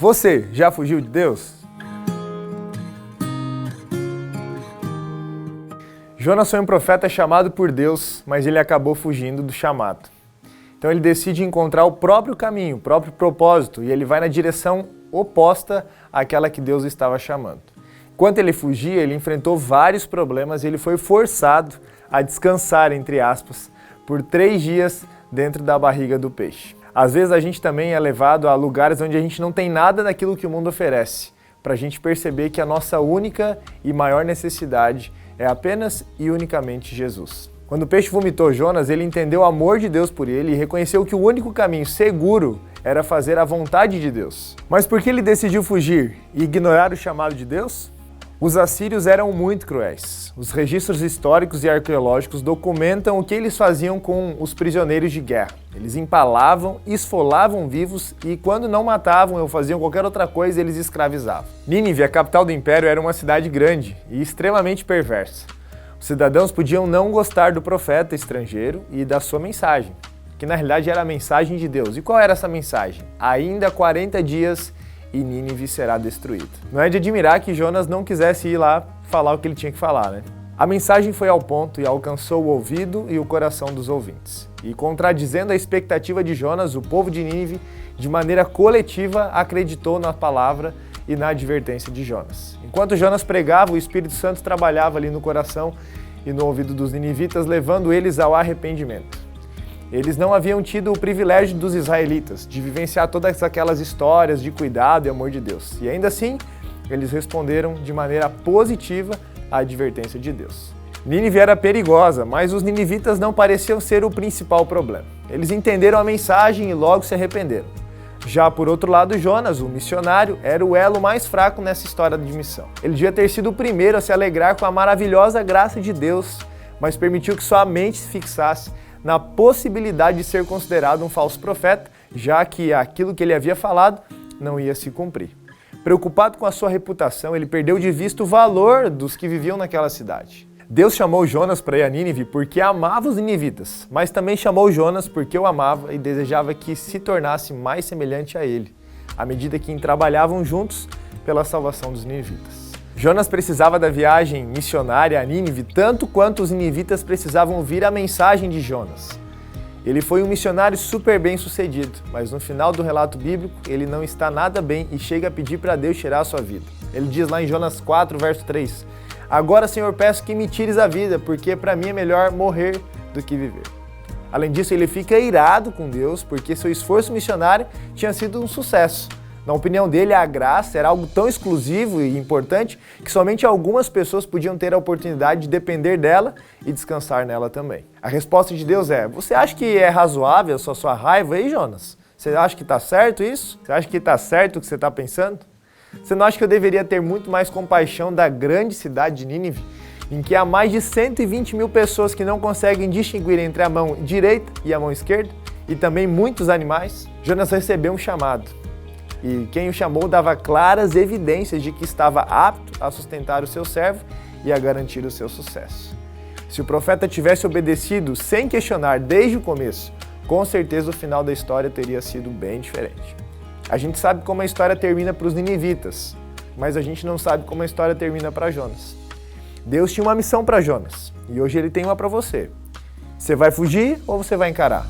Você já fugiu de Deus? Jonas foi um profeta chamado por Deus, mas ele acabou fugindo do chamado. Então ele decide encontrar o próprio caminho, o próprio propósito, e ele vai na direção oposta àquela que Deus estava chamando. Enquanto ele fugia, ele enfrentou vários problemas e ele foi forçado a descansar, entre aspas, por 3 dias dentro da barriga do peixe. Às vezes a gente também é levado a lugares onde a gente não tem nada daquilo que o mundo oferece, para a gente perceber que a nossa única e maior necessidade é apenas e unicamente Jesus. Quando o peixe vomitou Jonas, ele entendeu o amor de Deus por ele e reconheceu que o único caminho seguro era fazer a vontade de Deus. Mas por que ele decidiu fugir e ignorar o chamado de Deus? Os assírios eram muito cruéis. Os registros históricos e arqueológicos documentam o que eles faziam com os prisioneiros de guerra. Eles empalavam, esfolavam vivos e, quando não matavam ou faziam qualquer outra coisa, eles escravizavam. Nínive, a capital do império, era uma cidade grande e extremamente perversa. Os cidadãos podiam não gostar do profeta estrangeiro e da sua mensagem, que na realidade era a mensagem de Deus. E qual era essa mensagem? Ainda 40 dias e Nínive será destruída. Não é de admirar que Jonas não quisesse ir lá falar o que ele tinha que falar, né? A mensagem foi ao ponto e alcançou o ouvido e o coração dos ouvintes. E contradizendo a expectativa de Jonas, o povo de Nínive, de maneira coletiva, acreditou na palavra e na advertência de Jonas. Enquanto Jonas pregava, o Espírito Santo trabalhava ali no coração e no ouvido dos ninivitas, levando eles ao arrependimento. Eles não haviam tido o privilégio dos israelitas de vivenciar todas aquelas histórias de cuidado e amor de Deus. E ainda assim, eles responderam de maneira positiva à advertência de Deus. Nínive era perigosa, mas os ninivitas não pareciam ser o principal problema. Eles entenderam a mensagem e logo se arrependeram. Já por outro lado, Jonas, o missionário, era o elo mais fraco nessa história de missão. Ele devia ter sido o primeiro a se alegrar com a maravilhosa graça de Deus, mas permitiu que sua mente se fixasse na possibilidade de ser considerado um falso profeta, já que aquilo que ele havia falado não ia se cumprir. Preocupado com a sua reputação, ele perdeu de vista o valor dos que viviam naquela cidade. Deus chamou Jonas para ir a Nínive porque amava os ninivitas, mas também chamou Jonas porque o amava e desejava que se tornasse mais semelhante a ele, à medida que trabalhavam juntos pela salvação dos ninivitas. Jonas precisava da viagem missionária a Nínive tanto quanto os ninivitas precisavam ouvir a mensagem de Jonas. Ele foi um missionário super bem sucedido, mas no final do relato bíblico ele não está nada bem e chega a pedir para Deus tirar a sua vida. Ele diz lá em Jonas 4, verso 3, "Agora, Senhor, peço que me tires a vida, porque para mim é melhor morrer do que viver." Além disso, ele fica irado com Deus porque seu esforço missionário tinha sido um sucesso. Na opinião dele, a graça era algo tão exclusivo e importante que somente algumas pessoas podiam ter a oportunidade de depender dela e descansar nela também. A resposta de Deus é: você acha que é razoável a sua raiva aí, Jonas? Você acha que está certo isso? Você acha que está certo o que você está pensando? Você não acha que eu deveria ter muito mais compaixão da grande cidade de Nínive, em que há mais de 120 mil pessoas que não conseguem distinguir entre a mão direita e a mão esquerda, e também muitos animais? Jonas recebeu um chamado. E quem o chamou dava claras evidências de que estava apto a sustentar o seu servo e a garantir o seu sucesso. Se o profeta tivesse obedecido sem questionar desde o começo, com certeza o final da história teria sido bem diferente. A gente sabe como a história termina para os ninivitas, mas a gente não sabe como a história termina para Jonas. Deus tinha uma missão para Jonas e hoje ele tem uma para você. Você vai fugir ou você vai encarar?